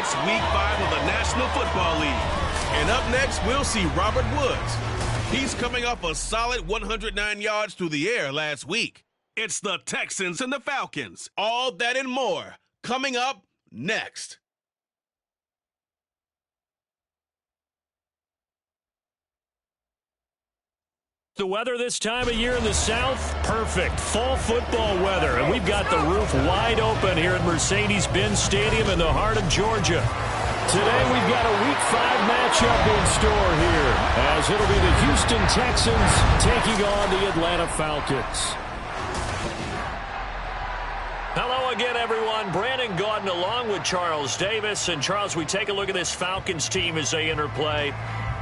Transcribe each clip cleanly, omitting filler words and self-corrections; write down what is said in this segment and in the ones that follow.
It's Week 5 of the National Football League. And up next, we'll see Robert Woods. He's coming off a solid 109 yards through the air last week. It's the Texans and the Falcons. All that and more coming up next. The weather this time of year in the South, perfect. Fall football weather, and we've got the roof wide open here at Mercedes-Benz Stadium in the heart of Georgia. Today we've got a Week 5 matchup in store here, as it'll be the Houston Texans taking on the Atlanta Falcons. Hello again, everyone. Brandon Gaudin along with Charles Davis. And, Charles, we take a look at this Falcons team as they enter play.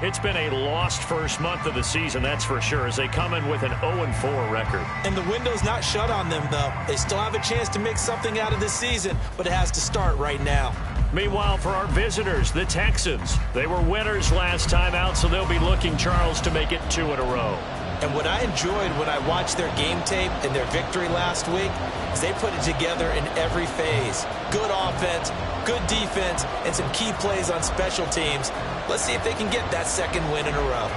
It's been a lost first month of the season, that's for sure, as they come in with an 0-4 record. And the window's not shut on them, though. They still have a chance to make something out of this season, but it has to start right now. Meanwhile, for our visitors, the Texans, they were winners last time out, so they'll be looking, Charles, to make it 2 in a row. And what I enjoyed when I watched their game tape and their victory last week is they put it together in every phase. Good offense, good defense, and some key plays on special teams. Let's see if they can get that second win in a row.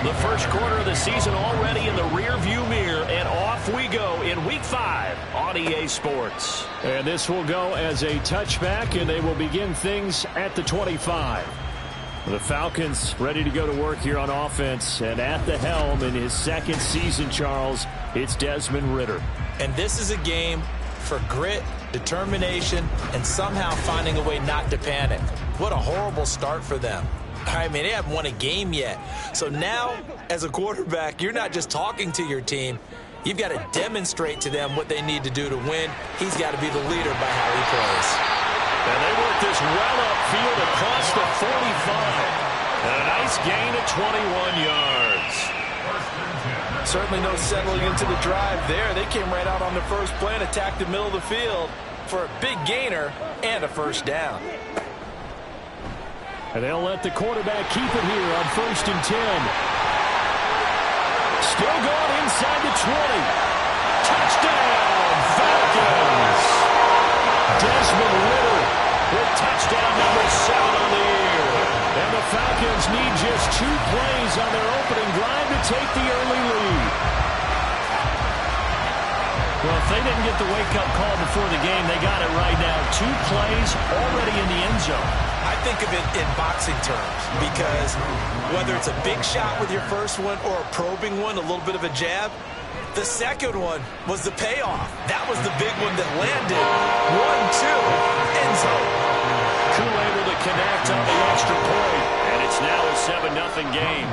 The first quarter of the season already in the rearview mirror, and off we go in Week 5 on EA Sports. And this will go as a touchback, and they will begin things at the 25. The Falcons ready to go to work here on offense, and at the helm in his second season, Charles, it's Desmond Ridder. And this is a game for grit, determination, and somehow finding a way not to panic. What a horrible start for them. I mean, they haven't won a game yet. So now, as a quarterback, you're not just talking to your team. You've got to demonstrate to them what they need to do to win. He's got to be the leader by how he plays. And they work this well upfield across the 45. And a nice gain of 21 yards. Certainly no settling into the drive there. They came right out on the first play and attacked the middle of the field for a big gainer and a first down. And they'll let the quarterback keep it here on 1st and 10. Still going inside the 20. Touchdown, Falcons. Desmond Ridder with touchdown number 7 on the year. And the Falcons need just 2 plays on their opening drive to take the early lead. Well, if they didn't get the wake-up call before the game, they got it right now. 2 plays already in the end zone. I think of it in boxing terms because whether it's a big shot with your first one or a probing one, a little bit of a jab, the second one was the payoff. That was the big one that landed. 1-2, end zone. Cool able to connect on the extra point, and it's now a 7-0 game.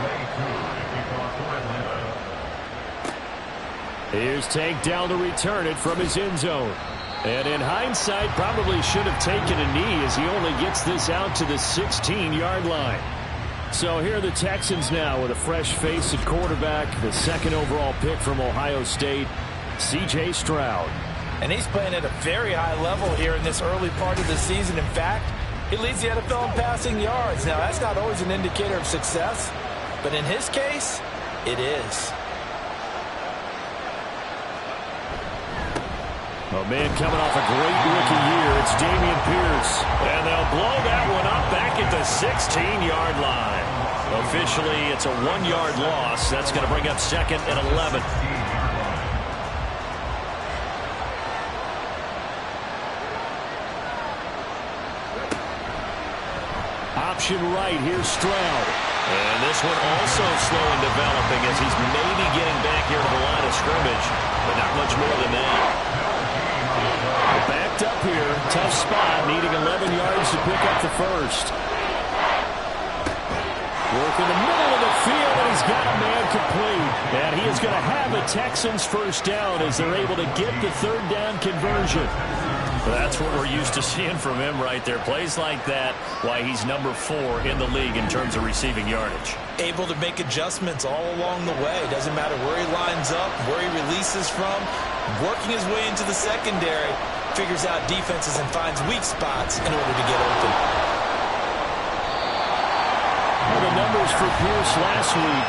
Here's Tank down to return it from his end zone. And in hindsight, probably should have taken a knee as he only gets this out to the 16-yard line. So here are the Texans now with a fresh face at quarterback, the 2nd overall pick from Ohio State, C.J. Stroud. And he's playing at a very high level here in this early part of the season. In fact, he leads the NFL in passing yards. Now, that's not always an indicator of success, but in his case, it is. A man coming off a great rookie year, it's Dameon Pierce. And they'll blow that one up back at the 16-yard line. Officially, it's a 1-yard loss. That's going to bring up 2nd and 11. Option right, here's Stroud. And this one also slow in developing as he's maybe getting back here to the line of scrimmage, but not much more than that. Backed up here, tough spot, needing 11 yards to pick up the first. Work in the middle of the field, and he's got a man complete. And he is going to have a Texans first down as they're able to get the 3rd down conversion. That's what we're used to seeing from him right there. Plays like that, why he's number 4 in the league in terms of receiving yardage. Able to make adjustments all along the way. Doesn't matter where he lines up, where he releases from. Working his way into the secondary. figures out defenses and finds weak spots in order to get open. Well, the numbers for Pierce last week: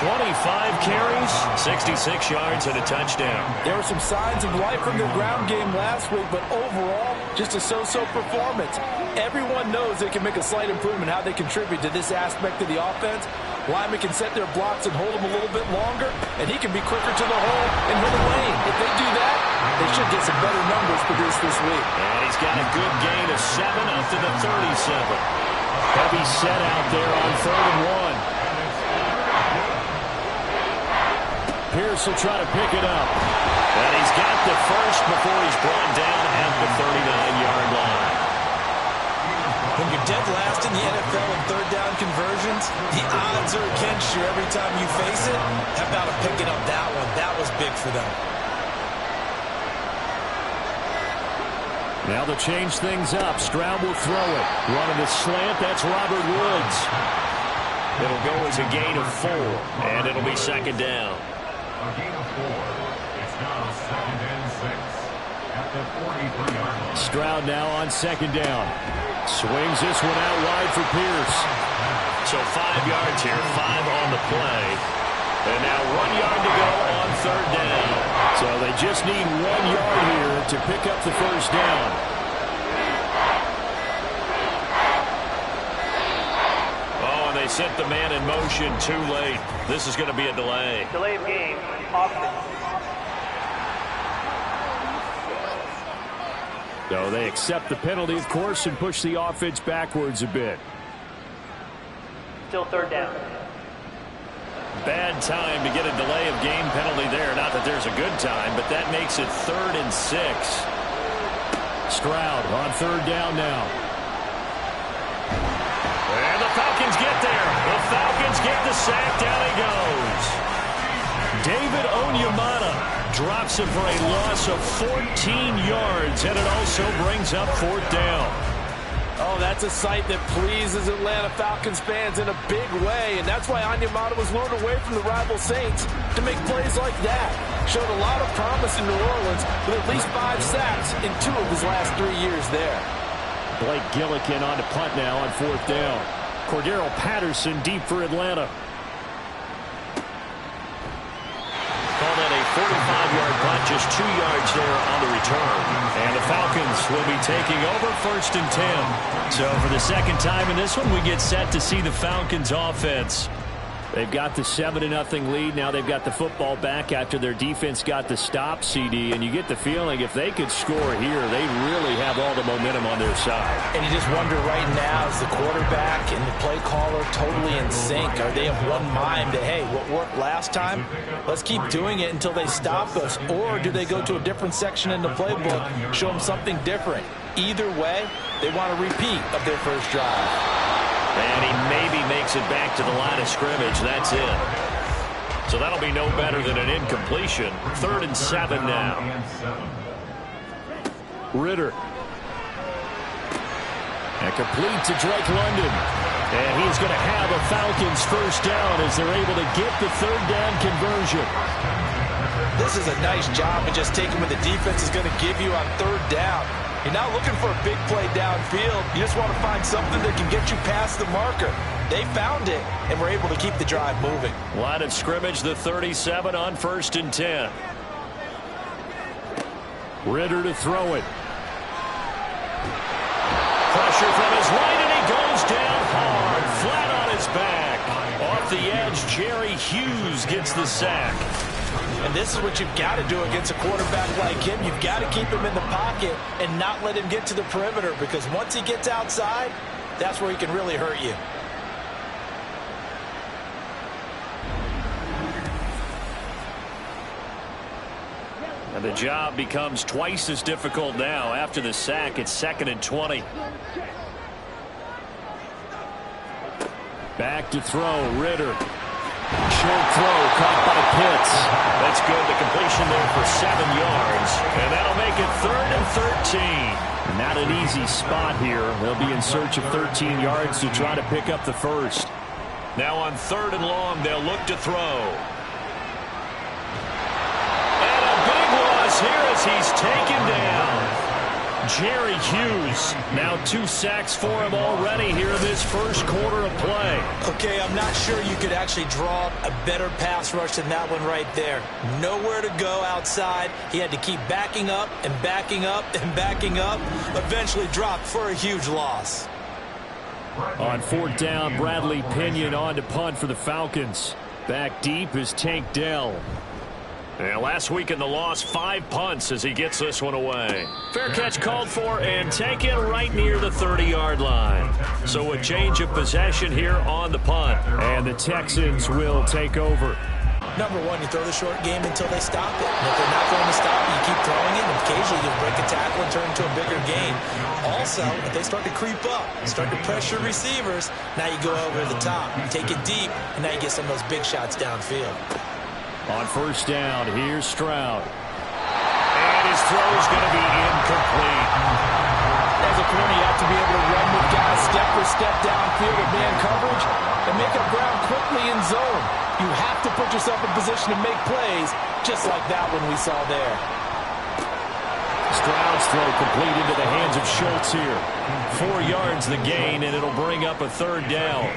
25 carries, 66 yards, and a touchdown. There were some signs of life from their ground game last week, but overall, just a so-so performance. Everyone knows they can make a slight improvement how they contribute to this aspect of the offense. Lyman can set their blocks and hold them a little bit longer, and he can be quicker to the hole and hit a lane. If they do that, they should get some better numbers produced this week. And he's got a good gain of 7 up to the 37. Heavy set out there on 3rd and 1. Pierce will try to pick it up. And he's got the first before he's brought down at the 39-yard line. When you're dead last in the NFL in third down conversions, the odds are against you every time you face it. How about picking up that one? That was big for them. Now they'll change things up. Stroud will throw it. Running the slant, that's Robert Woods. It'll go as a gain of 4, and it'll be 2nd down. A gain of 4. It's now 2nd and 6 at the 43-yard line. Stroud now on 2nd down. Swings this one out wide for Pierce. So 5 yards here, 5 on the play. And now 1 yard to go on 3rd down. So they just need 1 yard here to pick up the first down. Oh, and they set the man in motion too late. This is going to be a delay. Delay of game, offense. So they accept the penalty, of course, and push the offense backwards a bit. Still 3rd down. Bad time to get a delay of game penalty there. Not that there's a good time, but that makes it 3rd and 6. Stroud on 3rd down now. And the Falcons get there. The Falcons get the sack. Down he goes. David Onyemata drops him for a loss of 14 yards, and it also brings up 4th down. Oh, that's a sight that pleases Atlanta Falcons fans in a big way, and that's why Onyemata was lured away from the rival Saints to make plays like that. Showed a lot of promise in New Orleans with at least 5 sacks in 2 of his last 3 years there. Blake Gillikin on to punt now on 4th down. Cordero Patterson deep for Atlanta. Call that a 45-yard punt, just 2 yards there on the return. And the Falcons will be taking over 1st and 10. So for the second time in this one, we get set to see the Falcons offense. They've got the 7-0 lead. Now they've got the football back after their defense got the stop, CD. And you get the feeling if they could score here, they really have all the momentum on their side. And you just wonder right now, is the quarterback and the play caller totally in sync? Are they of one mind that, hey, what worked last time, let's keep doing it until they stop us? Or do they go to a different section in the playbook, show them something different? Either way, they want a repeat of their first drive. And he maybe makes it back to the line of scrimmage. That's it. So that'll be no better than an incompletion. 3rd and 7 now. Ritter. And complete to Drake London. And he's going to have a Falcons first down as they're able to get the 3rd down conversion. This is a nice job of just taking what the defense is going to give you on 3rd down. You're not looking for a big play downfield. You just want to find something that can get you past the marker. They found it, and were able to keep the drive moving. Line of scrimmage, the 37 on 1st and 10. Ritter to throw it. Pressure from his right, and he goes down hard, flat on his back. Off the edge, Jerry Hughes gets the sack. And this is what you've got to do against a quarterback like him. You've got to keep him in the pocket and not let him get to the perimeter, because once he gets outside, that's where he can really hurt you. And the job becomes twice as difficult now. After the sack, it's 2nd and 20. Back to throw, Ritter. Short throw caught by Pitts. That's good. The completion there for 7 yards. And that'll make it 3rd and 13. Not an easy spot here. They'll be in search of 13 yards to try to pick up the first. Now on 3rd and long, they'll look to throw. And a big loss here as he's taken down. Jerry Hughes. Now 2 sacks for him already here in this first quarter of play. Okay, I'm not sure you could actually draw up a better pass rush than that one right there. Nowhere to go outside. He had to keep backing up and backing up and backing up. Eventually dropped for a huge loss. On 4th down, Bradley Pinion on to punt for the Falcons. Back deep is Tank Dell. And last week in the loss, 5 punts as he gets this one away. Fair catch called for and taken right near the 30-yard line. So a change of possession here on the punt. And the Texans will take over. Number one, you throw the short game until they stop it. And if they're not going to stop it, you keep throwing it, and occasionally you'll break a tackle and turn into a bigger gain. Also, if they start to creep up, start to pressure receivers, now you go over the top. You take it deep, and now you get some of those big shots downfield. On 1st down, here's Stroud. And his throw is going to be incomplete. As a corner, you have to be able to run with guys step for step downfield with man coverage and make up ground quickly in zone. You have to put yourself in position to make plays, just like that one we saw there. Stroud's throw complete into the hands of Schultz here. 4 yards the gain, and it'll bring up a 3rd down.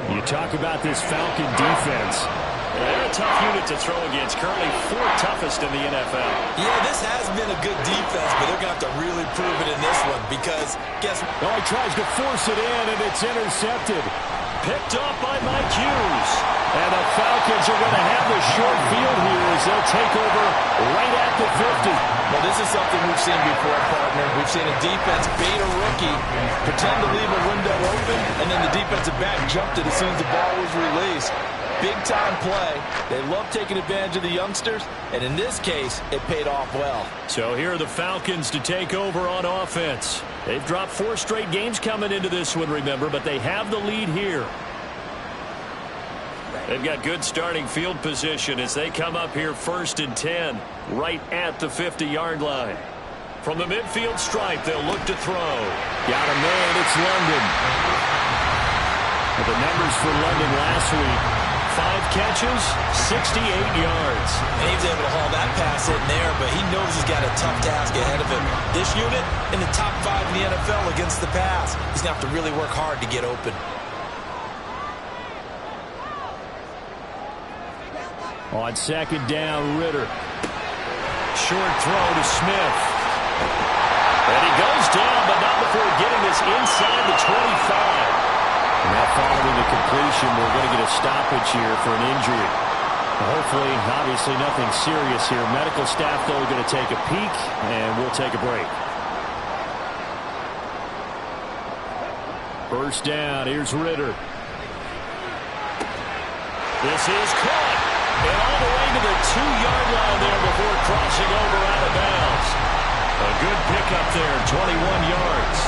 You talk about this Falcon defense. They're a tough unit to throw against. Currently 4th toughest in the NFL. Yeah, this has been a good defense, but they're going to have to really prove it in this one because guess what? Oh, he tries to force it in, and it's intercepted. Picked off by Mike Hughes. And the Falcons are going to have the short field here as they'll take over right at the 50. Well, this is something we've seen before, partner. We've seen a defense bait a rookie, pretend to leave a window open, and then the defensive back jumped it as soon as the ball was released. Big-time play. They love taking advantage of the youngsters, and in this case, it paid off well. So here are the Falcons to take over on offense. They've dropped 4 straight games coming into this one, remember, but they have the lead here. They've got good starting field position as they come up here 1st and 10, right at the 50-yard line. From the midfield stripe, they'll look to throw. Got a man, it's London. The numbers for London last week. 5 catches, 68 yards. And he was able to haul that pass in there, but he knows he's got a tough task ahead of him. This unit in the top 5 in the NFL against the pass. He's going to have to really work hard to get open. On 2nd down, Ritter. Short throw to Smith. And he goes down, but not before getting this inside the 25. And now following the completion, we're going to get a stoppage here for an injury. Hopefully, obviously nothing serious here. Medical staff, though, are going to take a peek, and we'll take a break. 1st down, here's Ritter. This is caught. And all the way to the 2-yard line there before crossing over out of bounds. A good pickup there, 21 yards.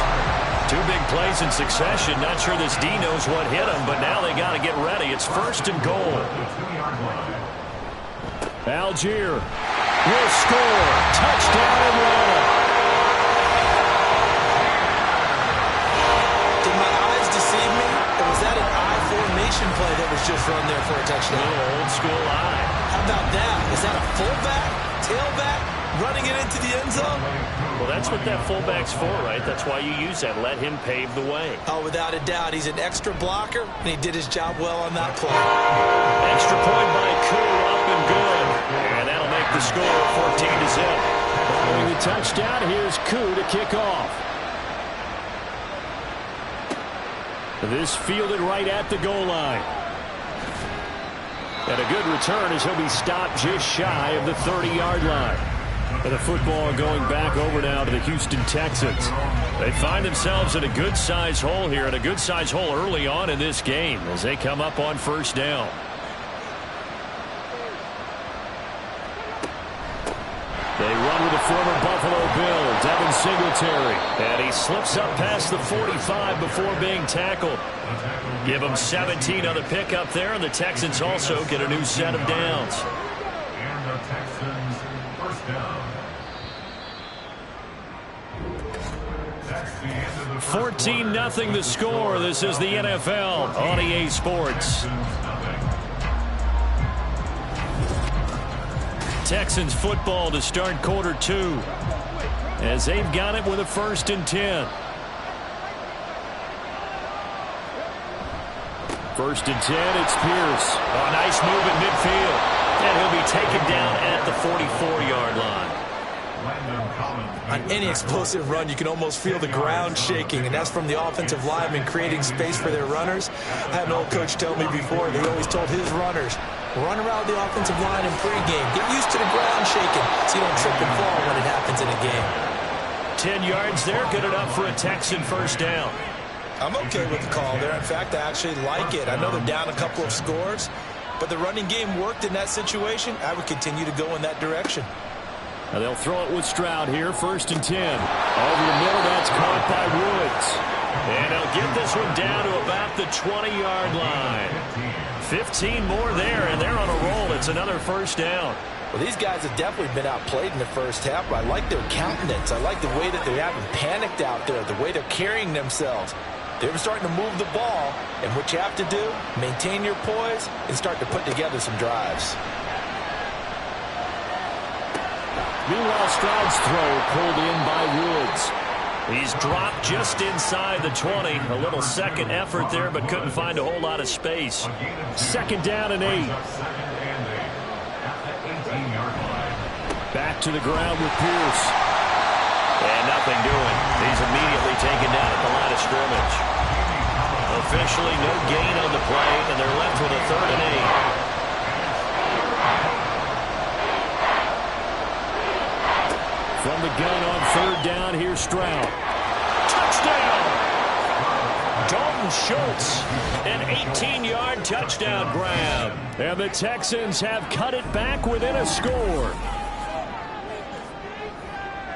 2 big plays in succession. Not sure this D knows what hit him, but now they got to get ready. It's 1st and goal. Algier will score. Touchdown, Atlanta. Did my eyes deceive me? Or was that an I formation play that was just run there for a touchdown? A little old school eye. How about that? Is that a fullback, tailback, running it into the end zone? Well, that's what that fullback's for, right? That's why you use that. Let him pave the way. Oh, without a doubt. He's an extra blocker, and he did his job well on that play. Extra point by Koo, up and good. And that'll make the score 14-0. Following the touchdown, here's Koo to kick off. This fielded right at the goal line. And a good return as he'll be stopped just shy of the 30-yard line. And the football going back over now to the Houston Texans. They find themselves in a good-sized hole here, and a good-sized hole early on in this game as they come up on 1st down. They run with the former Buffalo Bill, Devin Singletary. And he slips up past the 45 before being tackled. Give him 17 on the pickup there, and the Texans also get a new set of downs. And the Texans, 1st down. 14-0 the score. This is the NFL on EA Sports. Texans football to start quarter 2. as they've got it with a 1st and 10. 1st and 10, it's Pierce. Oh, nice move at midfield. And he'll be taken down at the 44-yard line. On any explosive run, you can almost feel the ground shaking, and that's from the offensive linemen creating space for their runners. I had an old coach tell me before, they always told his runners, run around the offensive line in pregame. Get used to the ground shaking so you don't trip and fall when it happens in a game. 10 yards there, good enough for a Texan 1st down. I'm okay with the call there. In fact, I actually like it. I know they're down a couple of scores, but the running game worked in that situation. I would continue to go in that direction. Now they'll throw it with Stroud here, 1st and 10. Over the middle, that's caught by Woods. And they'll get this one down to about the 20-yard line. 15 more there, and they're on a roll. It's another 1st down. Well, these guys have definitely been outplayed in the 1st half, but I like their countenance. I like the way that they haven't panicked out there, the way they're carrying themselves. They're starting to move the ball, and what you have to do, maintain your poise and start to put together some drives. Meanwhile, Stroud's throw pulled in by Woods. He's dropped just inside the 20. A little second effort there, but couldn't find a whole lot of space. 2nd down and 8. Back to the ground with Pierce. And nothing doing. He's immediately taken down at the line of scrimmage. Officially no gain on the play, and they're left with a 3rd and 8. From the gun on 3rd down, here's Stroud. Touchdown! Dalton Schultz, an 18-yard touchdown grab. And the Texans have cut it back within a score.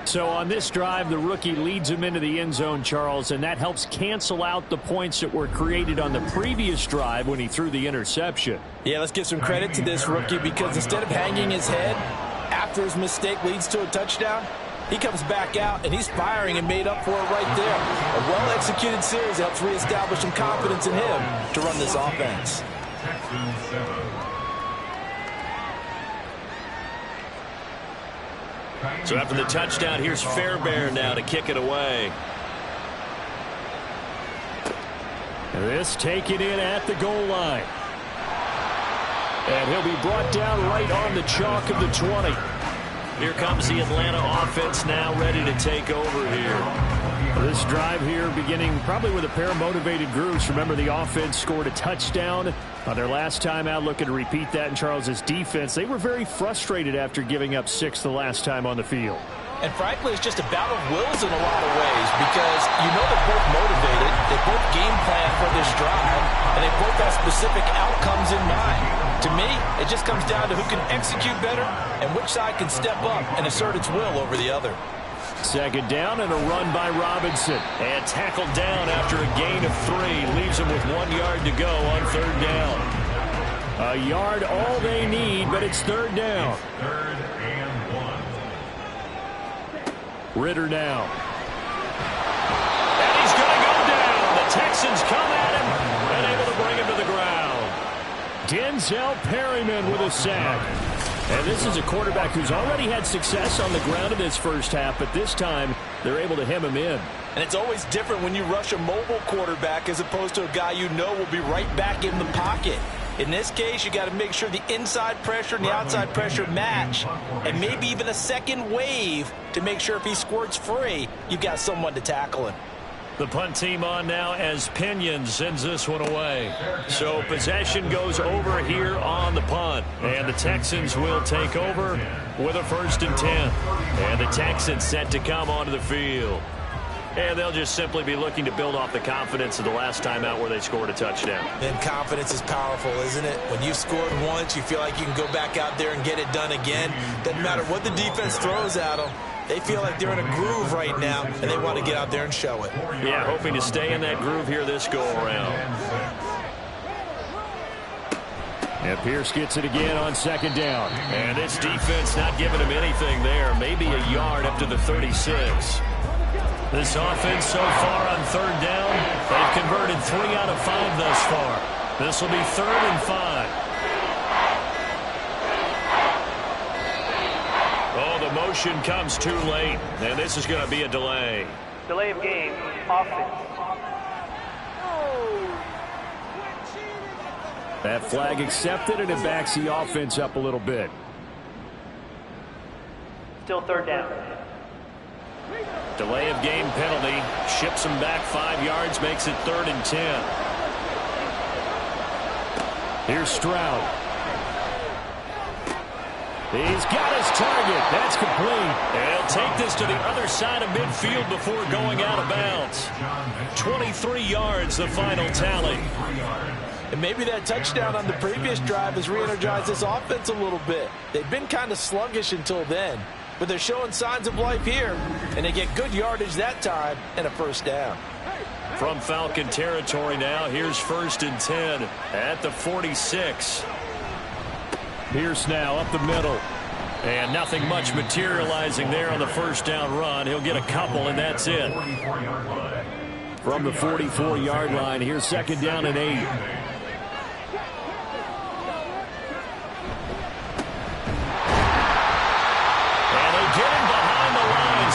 So on this drive, the rookie leads him into the end zone, Charles, and that helps cancel out the points that were created on the previous drive when he threw the interception. Yeah, let's give some credit to this rookie because instead of hanging his head after his mistake leads to a touchdown, he comes back out and he's firing and made up for it right there. A well-executed series helps reestablish some confidence in him to run this offense. So after the touchdown, here's Fairbairn now to kick it away. This taken in at the goal line. And he'll be brought down right on the chalk of the 20. Here comes the Atlanta offense now ready to take over here. This drive here beginning probably with a pair of motivated groups. Remember, the offense scored a touchdown on their last time out. Looking to repeat that in Charles's defense. They were very frustrated after giving up 6 the last time on the field. And frankly, it's just a battle of wills in a lot of ways because you know they're both motivated. They both game plan for this drive, and they both have specific outcomes in mind. To me, it just comes down to who can execute better and which side can step up and assert its will over the other. 2nd down and a run by Robinson. And tackled down after a gain of 3. Leaves him with 1 yard to go on 3rd down. A yard all they need, but it's 3rd down. 3rd and 1. Ritter now. And he's going to go down. The Texans come at him and able to bring him to the ground. Denzel Perryman with a sack. And this is a quarterback who's already had success on the ground in this 1st half, but this time they're able to hem him in. And it's always different when you rush a mobile quarterback as opposed to a guy you know will be right back in the pocket. In this case, you got to make sure the inside pressure and the outside pressure match, and maybe even a second wave to make sure if he squirts free, you've got someone to tackle him. The punt team on now as Pinion sends this one away. So possession goes over here on the punt. And the Texans will take over with a 1st and 10. And the Texans set to come onto the field. And they'll just simply be looking to build off the confidence of the last time out where they scored a touchdown. And confidence is powerful, isn't it? When you've scored once, you feel like you can go back out there and get it done again. Doesn't matter what the defense throws at them. They feel like they're in a groove right now, and they want to get out there and show it. Yeah, hoping to stay in that groove here this go-around. And Pierce gets it again on 2nd down. And this defense not giving him anything there. Maybe a yard up to the 36. This offense so far on 3rd down, they've converted 3 out of 5 thus far. This will be 3rd and 5. motion comes too late, and this is going to be a delay. Delay of game, offense. That flag accepted, and it backs the offense up a little bit. Still third down. Delay of game penalty. Ships him back 5 yards, makes it 3rd and 10. Here's Stroud. He's got his target. That's complete. And he'll take this to the other side of midfield before going out of bounds. 23 yards, the final tally. And maybe that touchdown on the previous drive has re-energized this offense a little bit. They've been kind of sluggish until then, but they're showing signs of life here, and they get good yardage that time and a first down. From Falcon territory now, here's 1st and 10 at the 46. Pierce now up the middle. And nothing much materializing there on the first down run. He'll get a couple, and that's it. From the 44-yard line, here's 2nd down and 8.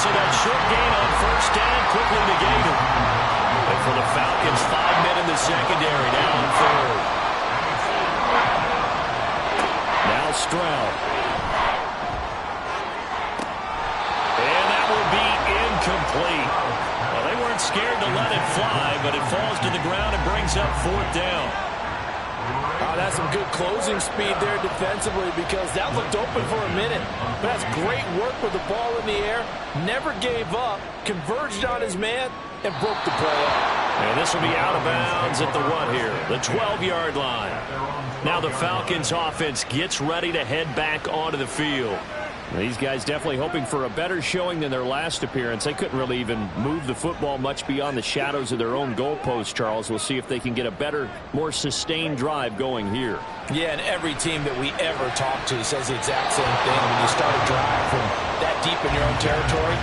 So that short gain on first down quickly negated. And for the Falcons, 5 men in the secondary, now on 3rd. Now Stroud. And that will be incomplete. Well, they weren't scared to let it fly, but it falls to the ground and brings up 4th down. Oh, that's some good closing speed there defensively, because that looked open for a minute. But that's great work with the ball in the air. Never gave up, converged on his man, and broke the play up. And this will be out of bounds at the what here? The 12-yard line. Now the Falcons offense gets ready to head back onto the field. These guys definitely hoping for a better showing than their last appearance. They couldn't really even move the football much beyond the shadows of their own goalpost, Charles. We'll see if they can get a better, more sustained drive going here. Yeah, and every team that we ever talk to says the exact same thing. When you start a drive from that deep in your own territory,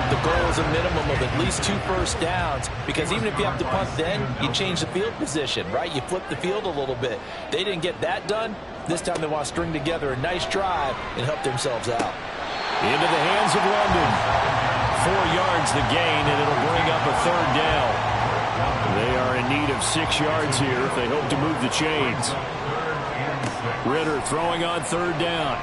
the goal is a minimum of at least 2 first downs, because even if you have to punt then, you change the field position, right? You flip the field a little bit. They didn't get that done. This time they want to string together a nice drive and help themselves out. Into the hands of London. 4 yards the gain, and it'll bring up a 3rd down. They are in need of 6 yards here if they hope to move the chains. Ritter throwing on 3rd down.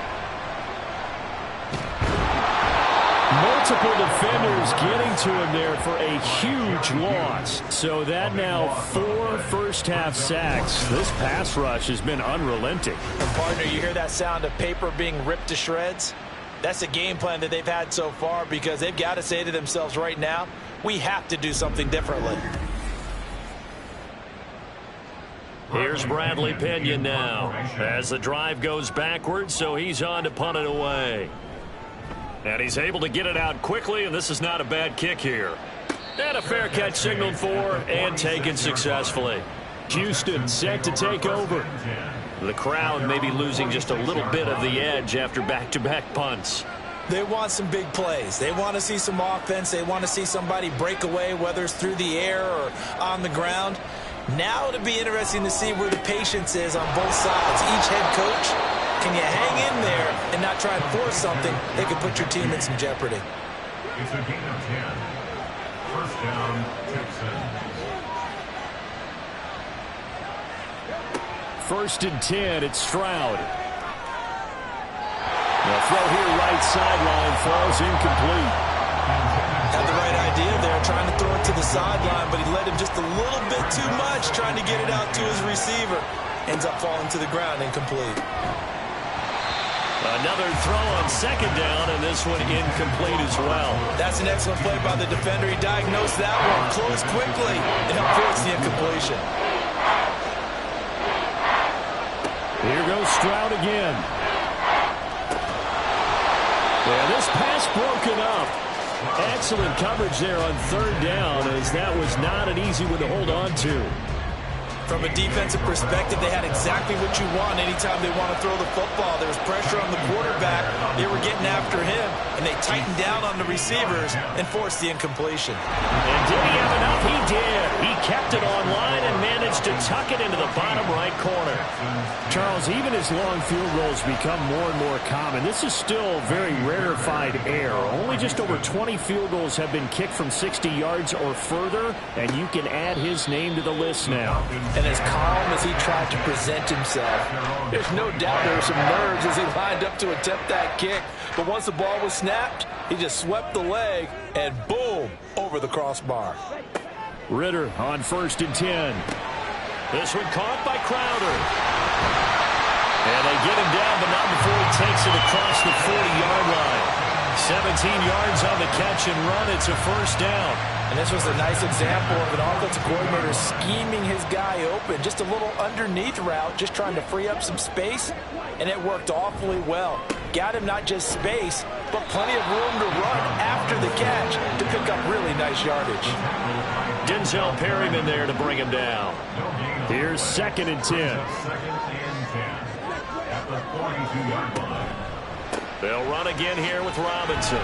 Multiple defenders getting to him there for a huge loss. So that now 4 first-half sacks. This pass rush has been unrelenting. And partner, you hear that sound of paper being ripped to shreds? That's the game plan that they've had so far, because they've got to say to themselves right now, we have to do something differently. Here's Bradley Pinion now as the drive goes backwards, so he's on to punt it away. And he's able to get it out quickly, and this is not a bad kick here. And a fair catch signaled for and taken successfully. Houston set to take over. The crowd may be losing just a little bit of the edge after back-to-back punts. They want some big plays. They want to see some offense. They want to see somebody break away, whether it's through the air or on the ground. Now it'll be interesting to see where the patience is on both sides. Each head coach, can you hang in there and not try and force something that could put your team in some jeopardy? It's a gain of 10. First down, Texans. 1st and 10, it's Stroud. The throw here right sideline falls incomplete. Had the right idea there, trying to throw it to the sideline, but he led him just a little bit too much, trying to get it out to his receiver. Ends up falling to the ground, incomplete. Another throw on 2nd down, and this one incomplete as well. That's an excellent play by the defender. He diagnosed that one, closed quickly, and helped force the incompletion. Here goes Stroud again. And this pass broken up. Excellent coverage there on 3rd down, as that was not an easy one to hold on to. From a defensive perspective, they had exactly what you want anytime they want to throw the football. There was pressure on the quarterback. They were getting after him, and they tightened down on the receivers and forced the incompletion. And did he have enough? He did. He kept it online and managed to tuck it into the bottom right corner. Charles, even as long field goals become more and more common, this is still very rarefied air. Only just over 20 field goals have been kicked from 60 yards or further, and you can add his name to the list now. And as calm as he tried to present himself, there's no doubt there were some nerves as he lined up to attempt that kick. But once the ball was snapped, he just swept the leg and boom, over the crossbar. Ritter on 1st and 10. This one caught by Crowder. And they get him down, but not before he takes it across the 40-yard line. 17 yards on the catch and run. It's a first down. And this was a nice example of an offensive coordinator scheming his guy open. Just a little underneath route, just trying to free up some space, and it worked awfully well. Got him not just space, but plenty of room to run after the catch to pick up really nice yardage. Denzel Perryman there to bring him down. Here's 2nd and 10. 2nd and 10 at the 42-yard line. They'll run again here with Robinson.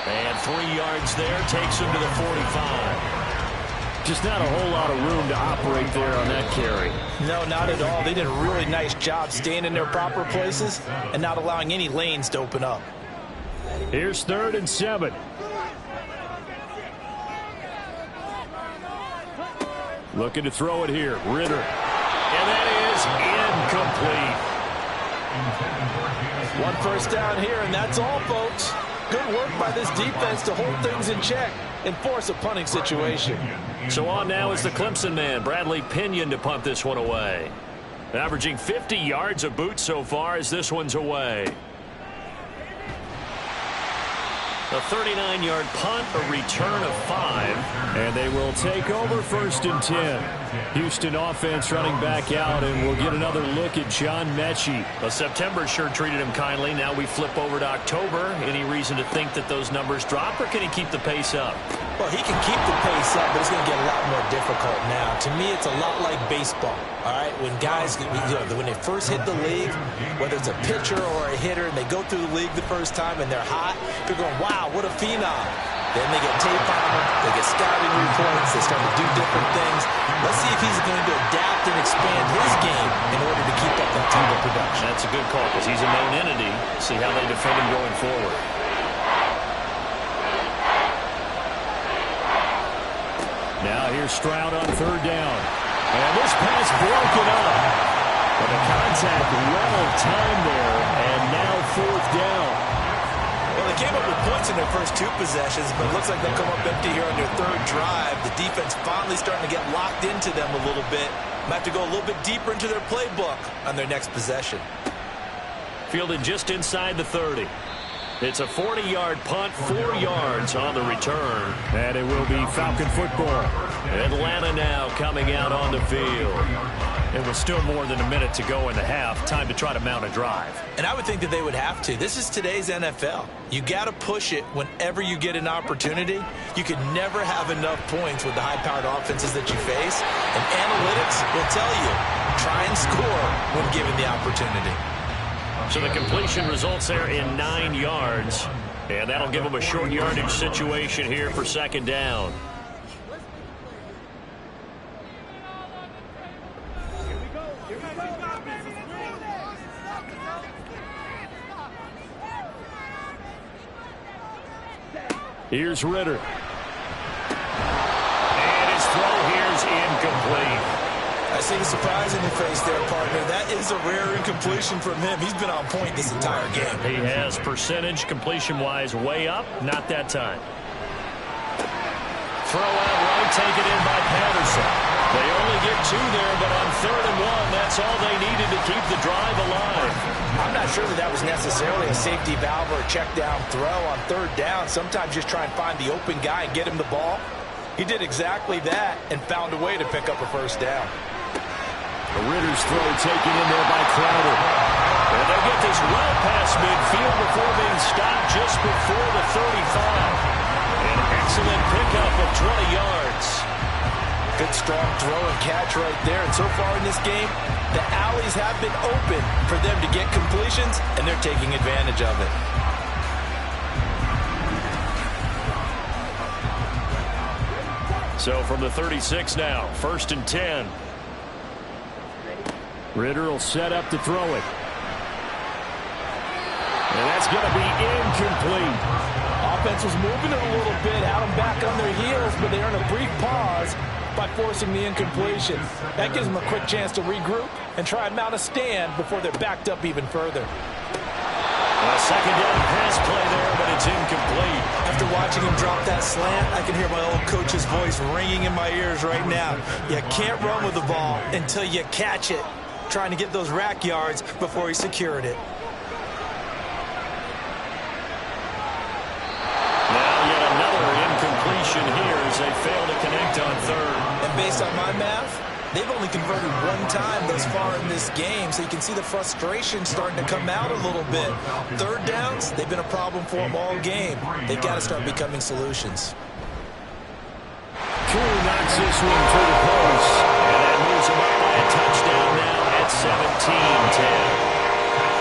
And 3 yards there, takes him to the 45. Just not a whole lot of room to operate there on that carry. No, not at all. They did a really nice job staying in their proper places and not allowing any lanes to open up. Here's 3rd and 7. Looking to throw it here. Ritter. And that is incomplete. 1 first down here, and that's all, folks. Good work by this defense to hold things in check and force a punting situation. So on now is the Clemson man, Bradley Pinion, to punt this one away. Averaging 50 yards a boot so far as this one's away. A 39-yard punt, a return of 5. And they will take over 1st and 10. Houston offense running back out, and we'll get another look at John Mechie. Well, September sure treated him kindly. Now we flip over to October. Any reason to think that those numbers drop, or can he keep the pace up? Well, he can keep the pace up, but it's going to get a lot more difficult now. To me, it's a lot like baseball, all right? When guys, when they first hit the league, whether it's a pitcher or a hitter, and they go through the league the first time and they're hot, they're going, wow, what a phenom. Then they get tape on them, they get scouting reports, they start to do different things. Let's see if he's going to adapt and expand his game in order to keep up that type of production. That's a good call because he's a known entity. See how they defend him going forward. Now here's Stroud on 3rd down. And this pass broken up. But the contact well timed there, and now 4th down. Well, they came up with points in their first 2 possessions, but it looks like they'll come up empty here on their 3rd drive. The defense finally starting to get locked into them a little bit. Might have to go a little bit deeper into their playbook on their next possession. Fielded just inside the 30. It's a 40-yard punt, 4 yards on the return. And it will be Falcon football. Atlanta now coming out on the field. It was still more than a minute to go in the half. Time to try to mount a drive. And I would think that they would have to. This is today's NFL. You got to push it whenever you get an opportunity. You can never have enough points with the high-powered offenses that you face. And analytics will tell you, try and score when given the opportunity. So the completion results there in 9 yards. And that'll give them a short yardage situation here for 2nd down. Here's Ritter. And his throw here's incomplete. I see the surprise in your face there, partner. That is a rare incompletion from him. He's been on point this entire game. He has percentage completion-wise way up. Not that time. Throw out right, taken in by Patterson. They only get 2 there, but on 3rd and 1, that's all they needed to keep the drive alive. I'm not sure that was necessarily a safety valve or a check down throw on 3rd down. Sometimes just try and find the open guy and get him the ball. He did exactly that and found a way to pick up a 1st down. The Ritter's throw taken in there by Crowder. And they'll get this well past midfield before being stopped just before the 35. An excellent pickup of 20 yards. Good, strong throw and catch right there. And so far in this game, the alleys have been open for them to get completions, and they're taking advantage of it. So from the 36 now, 1st and 10. Ritter will set up to throw it. And that's going to be incomplete. Offense was moving it a little bit, had them back on their heels, but they earned a brief pause by forcing the incompletion. That gives them a quick chance to regroup and try and mount a stand before they're backed up even further. A second down pass play there, but it's incomplete. After watching him drop that slant, I can hear my old coach's voice ringing in my ears right now. You can't run with the ball until you catch it. Trying to get those rack yards before he secured it. Incompletion here as they fail to connect on third. And based on my math, they've only converted one time thus far in this game, so you can see the frustration starting to come out a little bit. Third downs, they've been a problem for them all game. They've got to start becoming solutions. Koo knocks this one to the post, and that moves them up by a touchdown now at 17-10.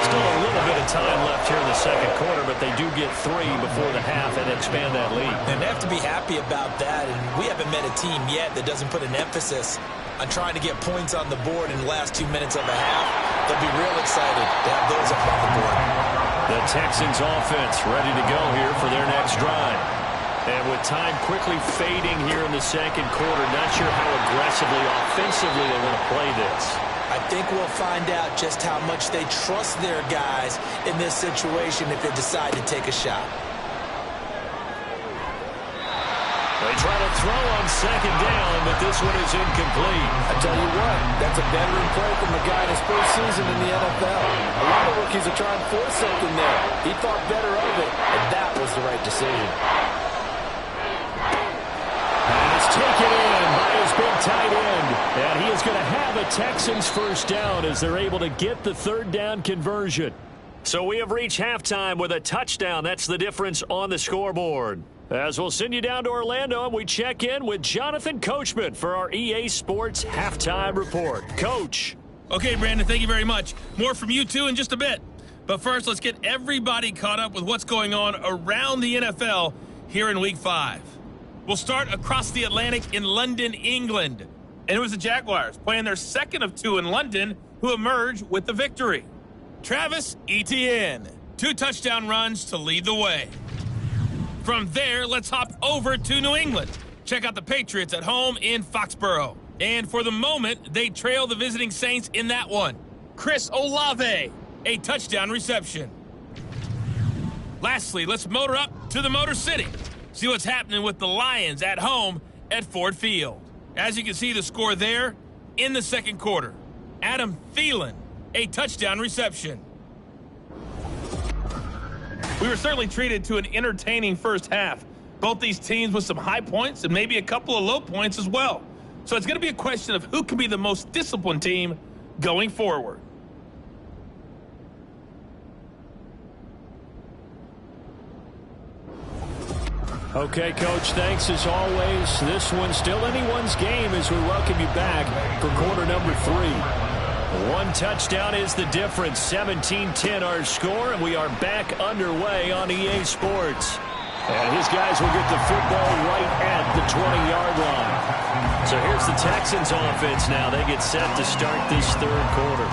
Still a little bit of time left here in the second quarter, but they do get 3 before the half and expand that lead. And they have to be happy about that, and we haven't met a team yet that doesn't put an emphasis on trying to get points on the board in the last 2 minutes of a half. They'll be real excited to have those up on the board. The Texans offense ready to go here for their next drive. And with time quickly fading here in the second quarter, not sure how aggressively, offensively they want to play this. I think we'll find out just how much they trust their guys in this situation if they decide to take a shot. They try to throw on second down, but this one is incomplete. I tell you what, that's a veteran play from the guy in his first season in the NFL. A lot of rookies are trying to force something there. He thought better of it, and that was the right decision. And it's taken in by his big tight end. And he is going to have a Texans first down as they're able to get the third down conversion. So we have reached halftime with a touchdown. That's the difference on the scoreboard. As we'll send you down to Orlando, and we check in with Jonathan Coachman for our EA Sports Halftime Report. Coach. Okay, Brandon, thank you very much. More from you, too, in just a bit. But first, let's get everybody caught up with what's going on around the NFL here in Week 5. We'll start across the Atlantic in London, England. And it was the Jaguars playing their second of 2 in London who emerged with the victory. Travis Etienne, 2 touchdown runs to lead the way. From there, let's hop over to New England. Check out the Patriots at home in Foxborough. And for the moment, they trail the visiting Saints in that one. Chris Olave, a touchdown reception. Lastly, let's motor up to the Motor City. See what's happening with the Lions at home at Ford Field. As you can see the score there in the second quarter. Adam Thielen, a touchdown reception. We were certainly treated to an entertaining first half. Both these teams with some high points and maybe a couple of low points as well. So it's going to be a question of who can be the most disciplined team going forward. Okay, Coach, thanks as always. This one's still anyone's game as we welcome you back for quarter number 3. 1 touchdown is the difference. 17-10 our score, and we are back underway on EA Sports. And his guys will get the football right at the 20-yard line. So here's the Texans offense now. They get set to start this third quarter.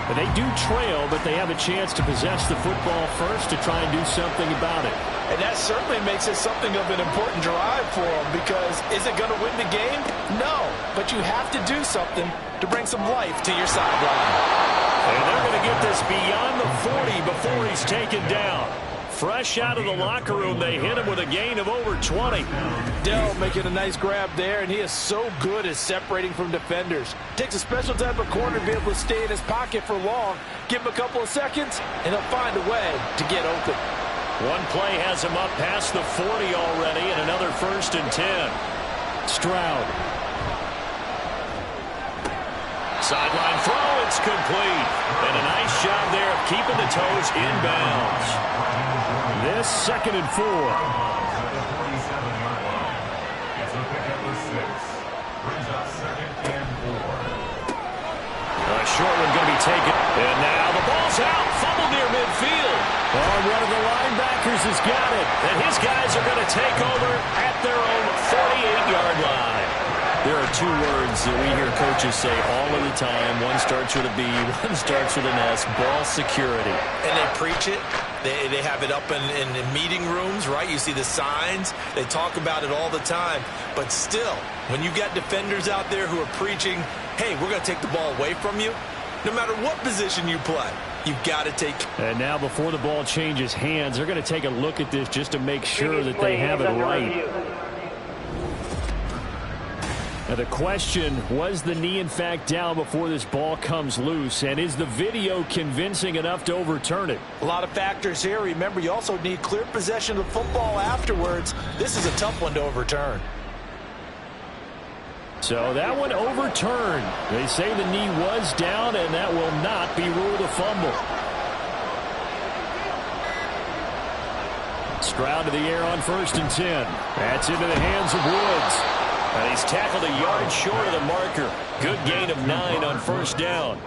But they do trail, but they have a chance to possess the football first to try and do something about it. And that certainly makes it something of an important drive for them, because is it going to win the game? No, but you have to do something to bring some life to your sideline. And they're going to get this beyond the 40 before he's taken down. Fresh out of the locker room, they hit him with a gain of over 20. Dell making a nice grab there, and he is so good at separating from defenders. Takes a special type of corner to be able to stay in his pocket for long. Give him a couple of seconds, and he'll find a way to get open. One play has him up past the 40 already, and another 1st and 10. Stroud. Sideline throw, it's complete. And a nice job there of keeping the toes inbounds. This 2nd and 4. At the 47-yard line. It's a pick up of 6. Brings up take it. And now the ball's out. Fumble near midfield. Oh, one of the linebackers has got it. And his guys are going to take over at their own 48-yard line. There are two words that we hear coaches say all of the time. One starts with a B, one starts with an S, ball security. And they preach it. They have it up in meeting rooms, right? You see the signs. They talk about it all the time. But still, when you got defenders out there who are preaching, hey, we're going to take the ball away from you, no matter what position you play, you've got to take. And now before the ball changes hands, they're going to take a look at this just to make sure that they have it right. Now the question, was the knee in fact down before this ball comes loose? And is the video convincing enough to overturn it? A lot of factors here. Remember, you also need clear possession of the football afterwards. This is a tough one to overturn. So that one overturned. They say the knee was down, and that will not be ruled a fumble. Stroud to the air on 1st and 10. That's into the hands of Woods. And he's tackled a yard short of the marker. Good gain of 9 on 1st down.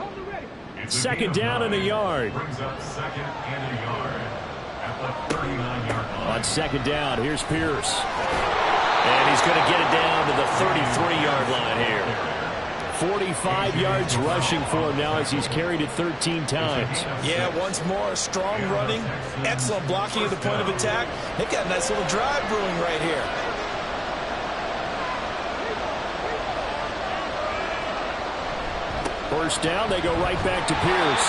2nd down and a yard. Brings up 2nd and a yard at the 39-yard line. On 2nd down, here's Pierce. And he's going to get it down to the 33-yard line here. 45 yards rushing for him now as he's carried it 13 times. Yeah, once more, strong running, excellent blocking at the point of attack. They've got a nice little drive brewing right here. First down, they go right back to Pierce.